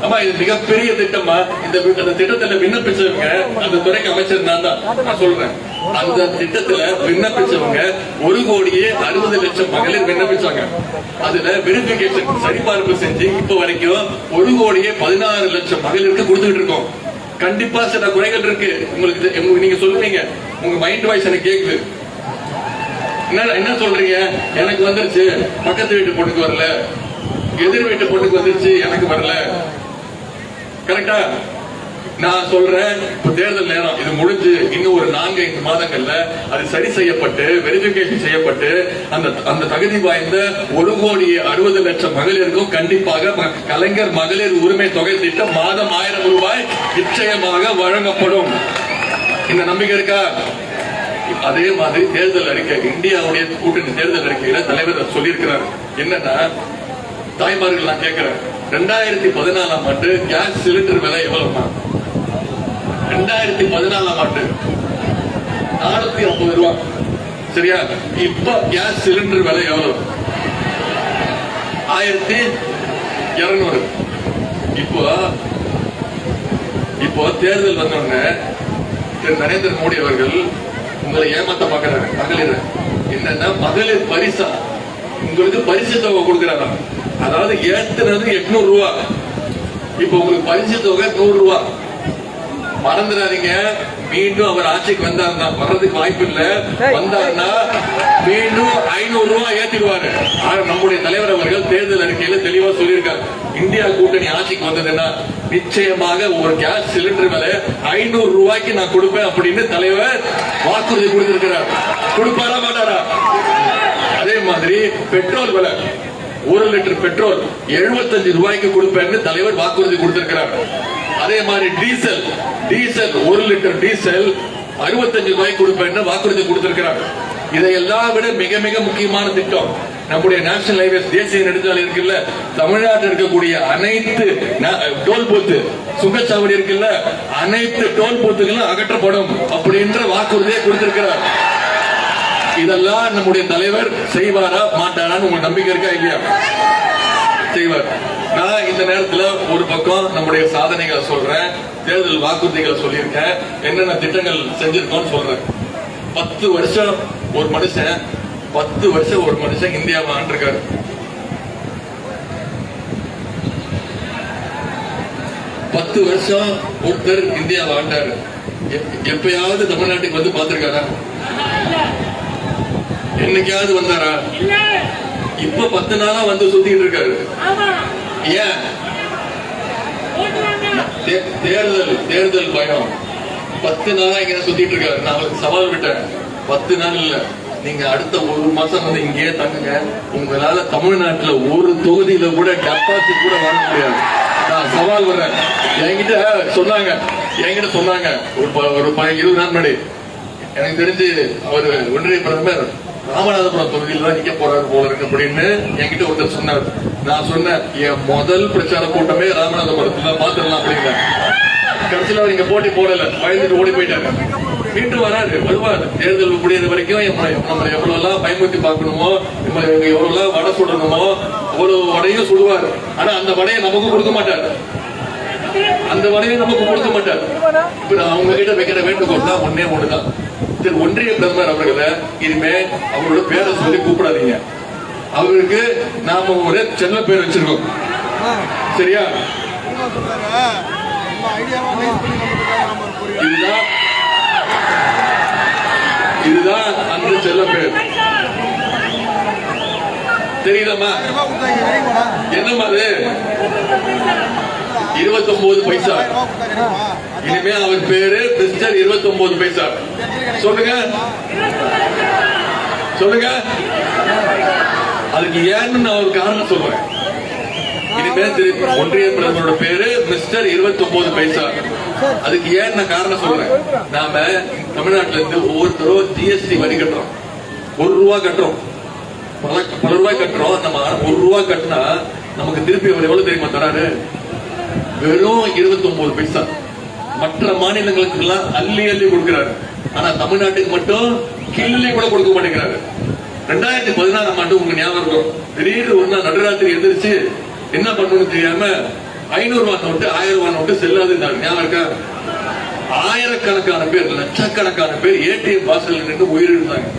Speaker 3: ஆமா, இது மிகப்பெரிய திட்டமா. இந்த திட்டத்துல விண்ணப்பிச்சவங்க அந்த துறைக்கு அமைச்சர் நான் தான். நான் சொல்றேன், அந்த திட்டத்துல விண்ணப்பிச்சவங்க 1,60,00,000 மகளிர் விண்ணப்பிச்சாங்க. அதுல வெரிபிகேஷன் சரிபார்ப்பு செஞ்சு இப்ப வரைக்கும் 1,16,00,000 மகளிருக்கு கொடுத்துட்டு இருக்கோம். கண்டிப்பா சில குறைகள் இருக்கு. உங்களுக்கு நீங்க சொல்லுவீங்க, உங்க மைண்ட் வாய்ஸ் எனக்கு கேக்குது. என்ன சொல்றீங்க, எனக்கு வந்துருச்சு, பக்கத்து வீட்டு பொண்ணுக்கு வரல, எதிர் வீட்டு பொண்ணுக்கு வந்துருச்சு, எனக்கு வரல. கரெக்டா? நான் சொல்றேன், இப்ப தேர்தல் நேரம் இது முடிஞ்சு இன்னும் ஒரு 4-5 மாதங்கள்ல அது சரி செய்யப்பட்டு வெரிஃபிகேஷன் செய்யப்பட்டு அந்த தகுதி வாய்ந்த 1,60,00,000 மகளிருக்கும் கண்டிப்பாக கலைஞர் மகளிர் உரிமை தொகை திட்டம் மாதம் 1000 ரூபாய் நிச்சயமாக வழங்கப்படும். இந்த நம்பிக்கை இருக்கா? அதே மாதிரி தேர்தல் அறிக்கை, இந்தியாவுடைய கூட்டணி தேர்தல் அறிக்கையில தலைவர் சொல்லியிருக்கிறார் என்னன்னா, தாய்மார்கள் நான் கேட்கிறேன், 2014ஆம் ஆண்டு கேஸ் சிலிண்டர் விலை எவ்வளவுமா? 2014ஆம் ஆண்டு 450 ரூபாய். சரியா? இப்ப கேஸ் சிலிண்டர் விலை எவ்வளவு? 1200. இப்போ தேர்தல் வந்தோடனே திரு நரேந்திர மோடி அவர்கள் உங்களை ஏமாத்த பாக்குறாரு. மகளிர் என்னன்னா, மகளிர் பரிசா உங்களுக்கு பரிசு தொகை கொடுக்கிறாரா? அதாவது ஏத்துனது 800 ரூபாய், இப்ப உங்களுக்கு பரிசு தொகை 100 ரூபாய். மறந்துடாதீங்க, மீண்டும் அவர் ஆட்சிக்கு வந்தாருன்னா, வர்றதுக்கு வாய்ப்பு இல்ல, வந்தாருன்னா மீண்டும் 500 ரூபாய் ஏத்திடுவாரு. நம்முடைய தலைவர் அவர்கள் தேர்தல் அறிக்கையில தெளிவா சொல்லியிருக்காரு, இந்தியா கூட்டணி ஆட்சிக்கு வந்ததுன்னா நிச்சயமாக ஒரு கேஸ் சிலிண்டர் விலை 500 ரூபாய்க்கு நான் கொடுப்பேன் அப்படின்னு தலைவர் வாக்குறுதி கொடுத்திருக்கிறார். கொடுப்பாரா மாட்டாரா? அதே மாதிரி பெட்ரோல் விலை, 1 லிட்டர் பெட்ரோல் 75 ரூபாய்க்கு கொடுப்பேன்னு தலைவர் வாக்குறுதி கொடுத்திருக்கிறார். அதே மாதிரி டீசல் 1 லிட்டர் டீசல் 65 ரூபாய்க்கு கொடுப்பேன்னு வாக்குறுதி கொடுத்திருக்கிறார். இதையெல்லாம் விட மிக மிக முக்கியமான திட்டம் நம்முடைய நேஷனல் ஹைவேஸ், தேசிய நெடுஞ்சாலை இருக்குல்ல, தமிழ்நாட்டில் இருக்கக்கூடிய அனைத்து டோல் பூத்து சுங்கச்சாவடி இருக்குல்ல, அனைத்து டோல் பூத்துகளும் அகற்றப்படும் அப்படின்ற வாக்குறுதியை கொடுத்திருக்கிறார். இதெல்லாம் நம்முடைய தலைவர் செய்வாரா மாட்டாரான்னு உங்களுக்கு நம்பிக்கை இருக்கா இல்லையா? செய்வார். நான் இந்த நேரத்தில் ஒரு பக்கம் நம்முடைய சாதனைகளை சொல்றேன், தேர்தல் வாக்குறுதிகளை சொல்லியிருக்கேன், என்னென்ன திட்டங்கள் செஞ்சிருக்கோம் சொல்றேன். 10 வருஷம் ஒரு மனுஷன் இந்தியாவை ஆண்டிருக்காரு. 10 வருஷம் ஒருத்தர் இந்தியாவை ஆண்டாரு. எப்பயாவது தமிழ்நாட்டுக்கு வந்து பார்த்திருக்காரா? என்னைக்காவது வந்தாரா? இப்ப 10 நாளா வந்து சுத்திட்டு இருக்காரு. ஏன்? தேர்தல் பயம். 10 நாளா இங்க சுத்திட்டு இருக்காரு. நான் அவருக்கு சவால் விட்டேன், 10 நாள் இல்ல, நீங்க அடுத்த 1 மாசம் வந்து இங்கேயே தங்குங்க, உங்களால தமிழ்நாட்டுல ஒரு தொகுதியில கூட டெபாசிட் கூட வர முடியாது. நான் சவால் வர்றேன். என்கிட்ட சொன்னாங்க ஒரு 20 நாள் முன்னாடி, எனக்கு தெரிஞ்சு அவர் ஒன்றிய பிரதமர் ராமநாதபுரம் தொகுதியில் தான் நிக்க போறாரு போல இருக்கு அப்படின்னு என்கிட்ட ஒருத்தர் சொன்னார். நான் சொன்னேன், என் முதல் பிரச்சார கூட்டமே ராமநாதபுரத்துல பாத்துடலாம் அப்படிங்க. கடைசியில் அவர் இங்க போட்டி போடல, பயந்துட்டு ஓடி போயிட்டாரு. மீண்டும் வருவார். தேர்தல் முடிகிற வரைக்கும் நம்ம எவ்வளவு எல்லாம் பயமுறுத்தி பார்க்கணுமோ, நம்ம எவ்வளவு எல்லாம் வடை சுடணுமோ அவ்வளவு வடையும் சுடுவார். ஆனா அந்த வடையை நமக்கு கொடுக்க மாட்டார். இப்ப நான் அவங்க கிட்ட வைக்கிற வேண்டுகோள் தான் ஒண்ணுதான், ஒன்றிய பிரதமர் அவர்களை இனிமே அவரோட பேரை சொல்லி கூப்பிடாதீங்க. அவருக்கு நாம ஒரு செல்ல பேர் வச்சிருக்கோம். சரியா? இதுதான் அந்த செல்ல பேர். தெரியுதமா? என்னமா அது? 29 பைசா. இனிமே அவர் பேரு மிஸ்டர் 29 பைசா. சொல்லுங்க. அதுக்கு ஏன்னு நான் ஒரு காரணம் சொல்றேன். இனிமே ஒன்றிய பிரதமரோட பேரு மிஸ்டர் 29 பைசா. அதுக்கு ஏன் நான் காரணம் சொல்றேன். நாம தமிழ்நாட்டில இருந்து ஒவ்வொருத்தரும் ஜிஎஸ்டி வரி கட்டுறோம். 1 ரூபா கட்டுறோம், பல ரூபாய் கட்டுறோம். நம்ம 1 ரூபா கட்டினா நமக்கு திருப்பி அவர் எவ்வளவு தெரியுமா தராரு? வெறும் 29 பைசா. மற்ற மாநிலங்களுக்கு எல்லாம் அள்ளி கொடுக்கிறாரு. ஆனா தமிழ்நாட்டுக்கு மட்டும் கிள்ளி கூட கொடுக்க மாட்டேங்கிறாரு. 2016ஆம் ஆண்டு உங்களுக்கு ஞாபகம் இருக்கும், திடீர்னு ஒரு நாள் நடுராத்திரி எந்திரிச்சு என்ன பண்ணணும்னு தெரியாம 500 ரூபாய் நோட்டு 1000 ரூபாய் நோட்டு செல்லாதுன்னாரு. ஞாபகம் இருக்கா? ஆயிரக்கணக்கான பேர், லட்சக்கணக்கான பேர் ஏடிஎம் வாசல் நின்று உயிரிழந்தாங்க.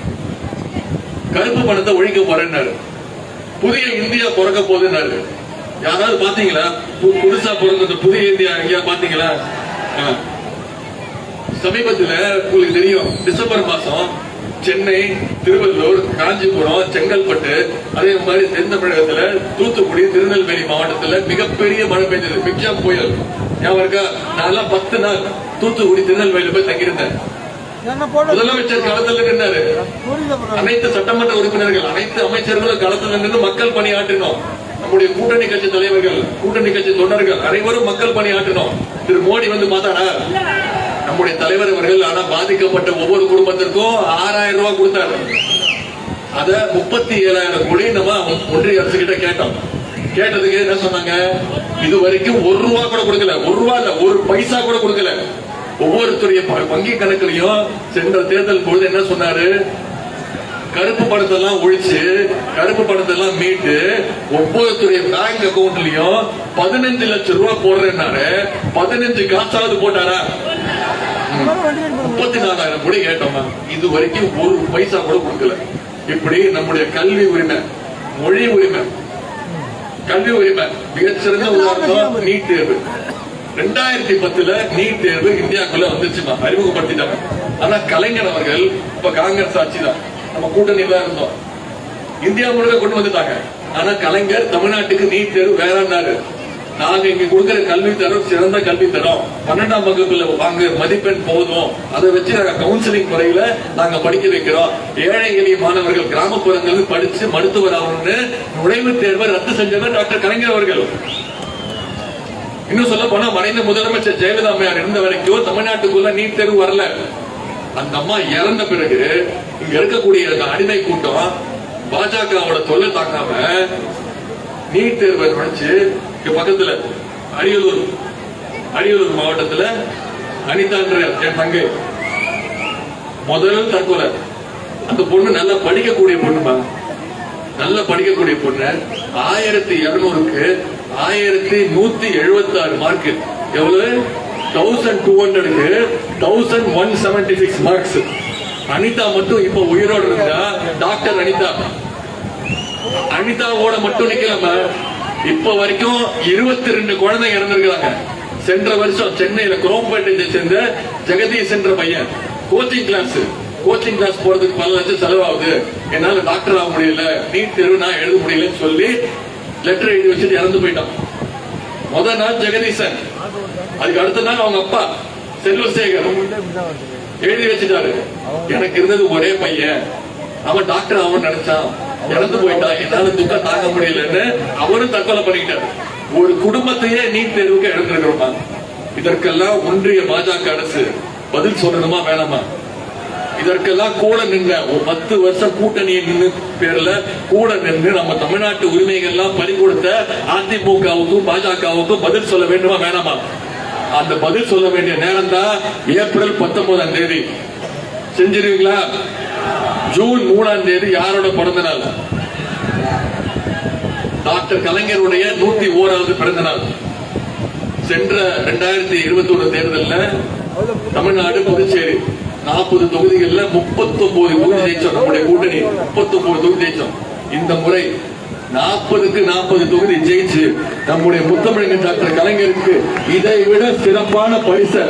Speaker 3: கருப்பு பணத்தை ஒழிக்க போறேன்னாரு. புதிய இந்தியா பிறக்க போகுதுன்னாரு. யாராவது பாத்தீங்களா? புதுசா பிறந்த புதிய இந்தியா எங்கேயா பாத்தீங்களா? சமீபத்தில் உங்களுக்கு தெரியும், டிசம்பர் மாசம் சென்னை, திருவள்ளூர், காஞ்சிபுரம், செங்கல்பட்டு, அதே மாதிரி தென் தமிழகத்துல தூத்துக்குடி, திருநெல்வேலி மாவட்டத்துல மிகப்பெரிய மழை பெய்தது. மிக்ஜாம் புயல் ஞாபகம் இருக்கா? நான் 10 நாள் தூத்துக்குடி திருநெல்வேலியில போய் தங்கியிருந்தேன். முதலமைச்சர் களத்தில் நின்றாரு. அனைத்து சட்டமன்ற உறுப்பினர்கள், அனைத்து அமைச்சர்களும் களத்தில் நின்று மக்கள் பணியாற்றினோம். நம்முடைய கூட்டணி கட்சி தலைவர்கள், கூட்டணி கட்சி தொண்டர்கள் அனைவரும் மக்கள் பணியாற்றினோம். திரு மோடி வந்து பார்த்தாரா? நம்முடைய தலைவர் அவர்கள் ஆனா பாதிக்கப்பட்ட ஒவ்வொரு குடும்பத்திற்கும் 6000 ரூபாய் கொடுத்தாரு. அத 37,000 கோடி நம்ம ஒன்றிய அரசு கிட்ட கேட்டோம். கேட்டதுக்கு என்ன சொன்னாங்க? இது வரைக்கும் 1 ரூபா கூட கொடுக்கல. 1 ரூபா இல்ல, 1 பைசா கூட கொடுக்கல. ஒவ்வொருத்தருடைய வங்கி கணக்குலையும் சென்ற தேர்தல் பொழுது என்ன சொன்னாரு? கருப்பு பணத்தை எல்லாம் ஒழிச்சு, கருப்பு பணத்தை எல்லாம் மீட்டு ஒவ்வொருத்தருடைய பேங்க் அக்கவுண்ட்லயும் 15 லட்சம் ரூபாய் போடுறேன்னாரு. 15 காசாவது போட்டாரா? 34,000 கோடி கேட்டோமா? இது வரைக்கும் 1 பைசா கூட கொடுக்கல. இப்படி நம்முடைய கல்வி உரிமை, மொழி உரிமை, கல்வி உரிமை மிகச்சிறந்த உதாரணம் நீட் தேர்வு. 2010 நீட் தேர்வு இந்தியாக்குள்ள வந்துச்சுமா, அறிமுகப்படுத்திட்டாங்க. ஆனா கலைஞர் அவர்கள் இப்ப காங்கிரஸ் ஆட்சி தான், நம்ம கூட்டணியில இருந்தோம், இந்தியா முழுக்க கொண்டு வந்துட்டாங்க. ஆனா கலைஞர் தமிழ்நாட்டுக்கு நீட் தேர்வு வேறாரு. நாங்க இங்க கொடுக்கிற கல்வி தரம் சிறந்த கல்வி தரம், 12ஆம் வகுப்புல வாங்க மதிப்பெண் போதும், அதை வச்சு நாங்க கவுன்சிலிங் முறையில நாங்க படிக்க வைக்கிறோம். ஏழை எளிய மாணவர்கள் கிராமப்புறங்களில் படிச்சு மருத்துவர் ஆகணும்னு நுழைவுத் தேர்வை ரத்து செஞ்சவர் டாக்டர் கலைஞர் அவர்கள். இன்னும் சொல்ல போனா மறைந்த முதலமைச்சர் ஜெயலலிதா அம்மையார் இருந்த வரைக்கும் தமிழ்நாட்டுக்குள்ள நீட் தேர்வு வரல. அந்த அம்மா இறந்த பிறகு இங்க இருக்கக்கூடிய அடிமை கூட்டம் பாஜகவோட தொல்லை தாக்காம நீட் தேர்வை நுழைச்சு இங்க பக்கத்துல அரியலூர் மாவட்டத்துல அனிதான்ற என் தங்கை முதல் தற்கொலை. அந்த பொண்ணு நல்லா படிக்கக்கூடிய பொண்ணுமா, நல்லா படிக்கக்கூடிய பொண்ணு. 1200க்கு 1176 மார்க். எவ்வளவு? 1200க்கு 1176 மார்க்ஸ். அனிதா மட்டும் இப்ப உயிரோடு இருந்தா டாக்டர் அனிதாவோட மட்டும் நிக்கலாம இப்ப வரைக்கும் 22 குழந்தை இறந்திருக்கிறாங்க. சென்ற வருஷம் சென்னையில குரோம்பேட்டை சேர்ந்த ஜெகதீஷ் என்ற பையன் கோச்சிங் கிளாஸ் போறதுக்கு பல லட்சம் செலவாகுது, என்னால டாக்டர் ஆக முடியல, நீட் தேர்வு நான் எழுத முடியலன்னு சொல்லி லெட்டர் எழுதி வச்சுட்டு இறந்து போயிட்டான். முதல் நாள் ஜெகதீசன், அதுக்கு அடுத்த நாள் அவங்க அப்பா செல்வசேகர் எழுதி வச்சுட்டாரு, எனக்கு இருந்தது ஒரே பையன், அவன் டாக்டர் அவன் நினைச்சான், இறந்து போயிட்டான், என்னால துக்கம் தாங்க முடியலன்னு அவரும் தற்கொலை பண்ணிக்கிட்டாரு. ஒரு குடும்பத்தையே நீட் தேர்வுக்கு எடுத்திருக்கிறோமா? இதற்கெல்லாம் ஒன்றிய பாஜக அரசு பதில் சொல்லணுமா வேணாமா? இதற்கெல்லாம் கூட நின்ற 10 வருஷம் கூட்டணியை நின்று பேர்ல கூட நின்று நம்ம தமிழ்நாட்டு உரிமைகள் எல்லாம் பறி கொடுத்த அதிமுகவுக்கும் பாஜகவுக்கும் பதில் சொல்ல வேண்டுமா வேணாமா? அந்த பதில் சொல்ல வேண்டிய நேரம் தான் ஏப்ரல் 19ஆம் தேதி. செஞ்சிருவீங்களா? ஜூன் 3ஆம் தேதி யாரோட பிறந்த நாள்? டாக்டர் கலைஞருடைய 101வது பிறந்த நாள். சென்ற 2021 தேர்தலில் தமிழ்நாடு புதுச்சேரி 40 தொகுதிகளில் 39 தொகுதி ஜெயிச்சோம். நம்முடைய கூட்டணி 39 தொகுதி ஜெயிச்சோம். இந்த முறை 40க்கு 40 தொகுதி ஜெயிச்சு நம்முடைய முத்தமிழர் டாக்டர் கலைஞருக்கு இதை விட சிறப்பான பரிசு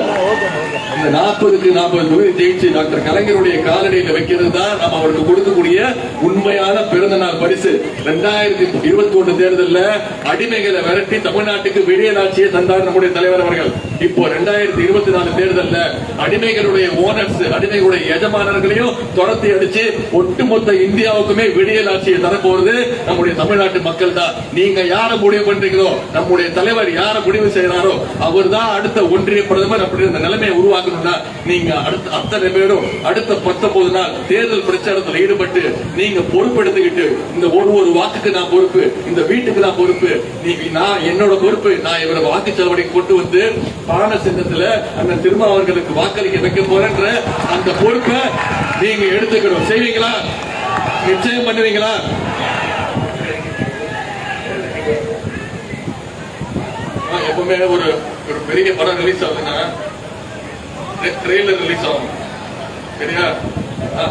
Speaker 3: இந்த 40க்கு 40 தொகுதி ஜெயிச்சு டாக்டர் கலைஞருடைய காலடியில் வைக்கிறது தான் நம்ம அவருக்கு கொடுக்கக்கூடிய உண்மையான பிறந்த நாள் பரிசு. 2021 தேர்தலில் அடிமைகளை விரட்டி தமிழ்நாட்டுக்கு விடியலாட்சியை தந்தார் நம்முடைய தலைவர் அவர்கள். இப்போ 2024 தேர்தலில் அடிமைகளுடைய ஓனர்ஸ், அடிமைகளுடைய எஜமானர்களையும் துரத்தி அடிச்சு ஒட்டுமொத்த இந்தியாவுக்குமே விடியலாட்சியை தரப்போறது நம்முடைய தமிழ்நாட்டு மக்கள் தான். நீங்க யாரை முடிவு பண்றீங்களோ, நம்முடைய தலைவர் யாரை முடிவு செய்யறாரோ அவர் தான் அடுத்த ஒன்றிய பிரதமர். அப்படி இந்த நிலைமையை உருவாக்கணும்னா நீங்க அத்தனை பேரும் அடுத்த 19 நாள் தேர்தல் பிரச்சாரத்தில் ஈடுபட்டு நீங்க பொறுப்பெடுத்துக்கிட்டு, இந்த ஒரு வாக்குக்கு நான் பொறுப்பு, இந்த வீட்டுக்கு நான் பொறுப்பு, நான் என்னோட பொறுப்பு, நான் இவரை வாக்கு செலவழி கொண்டு வந்து பான சின்னத்துல அந்த திருமாவர்களுக்கு வாக்களிக்க வைக்க போறேன்ற அந்த பொறுப்பை நீங்க எடுத்துக்கணும். செய்வீங்களா? நிச்சயம் பண்ணுவீங்களா? எப்பவுமே ஒரு பெரிய படம் ரிலீஸ் ஆகுதுன்னா ட்ரெய்லர் ரிலீஸ் ஆகும். சரியா?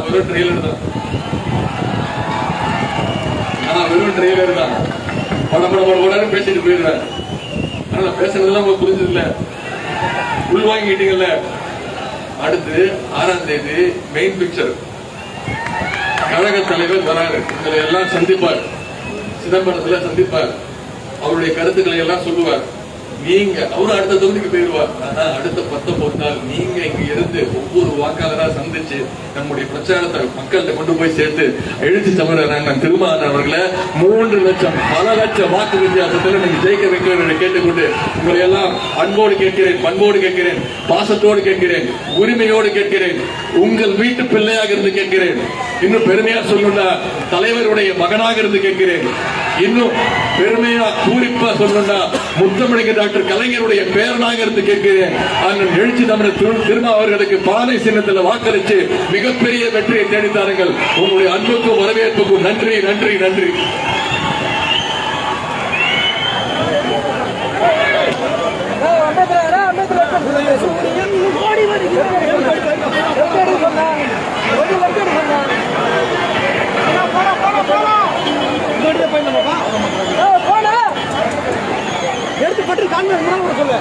Speaker 3: வெறும் ட்ரெய்லர் தான். வெறும் ட்ரெய்லர் தான். படம் பேசிட்டு போயிடுவேன். ஆனா பேசுறதெல்லாம் உங்களுக்கு புரிஞ்சது இல்ல, உள்வாங்கிட்டீங்கல்ல. அடுத்து 6ஆம் தேதி மெயின் பிக்சர் கழக தலைவர் வராரு. இதுல எல்லாம் சந்திப்பார், சிதம்பரத்துல சந்திப்பார், அவருடைய கருத்துக்களை எல்லாம் சொல்லுவார். நீங்க அவரும் அடுத்த தொகுதிக்கு போயிடுவார். ஆனா அடுத்த 19 நாள் நீங்க இங்க இருந்து ஒவ்வொரு வாக்காளரா சந்திச்சு நம்முடைய பிரச்சாரத்தை மக்கள்கிட்ட கொண்டு போய் சேர்த்து எழுச்சி தமிழர் அண்ணன் திருமாவளவன் அவர்களை 3 லட்சம் பல லட்சம் வாக்கு வித்தியாசத்தில் நீங்க ஜெயிக்க வைக்க என்று கேட்டுக்கொண்டு உங்களை எல்லாம் அன்போடு கேட்கிறேன், பண்போடு கேட்கிறேன், பாசத்தோடு கேட்கிறேன், உரிமையோடு கேட்கிறேன், உங்கள் வீட்டு பிள்ளையாக இருந்து கேட்கிறேன். இன்னும் பெருமையா சொல்லணும்னா தலைவருடைய மகனாக இருந்து கேட்கிறேன். இன்னும் பெருமையா பூரிப்பா சொல்லணும்னா முத்தமிழக டாக்டர் கலைஞருடைய பேரனாக இருந்து கேட்கிறேன். அண்ணன் எழுச்சி தமிழர் திருமா அவர்களுக்கு பானை சின்னத்தில் வாக்களித்து மிகப்பெரிய வெற்றியை தேடித்தாருங்கள். உங்களுடைய அன்புக்கும் வரவேற்புக்கும் நன்றி நன்றி நன்றி.
Speaker 2: எடுத்து பற்றி கான்வென்ட் சொல்லு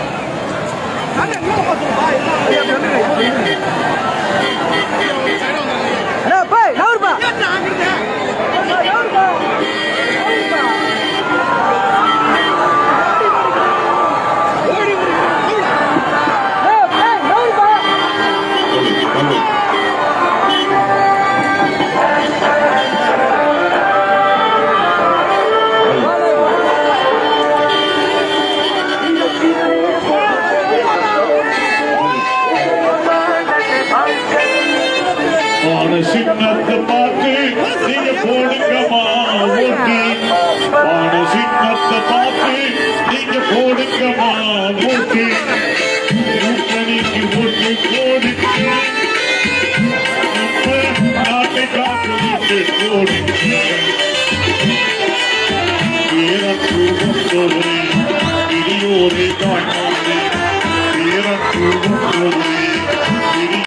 Speaker 1: சின்னத்தை பார்த்து நீங்க போடுங்கம்மா ஓட்டு. சின்னத்தை பார்த்து நீங்க போடுங்கம்மா ஓட்டு. கூட்டணிக்கு ஓட்டு போடுங்க, நாட்டை காத்து போடுங்க. இடியோரை காட்டோரே,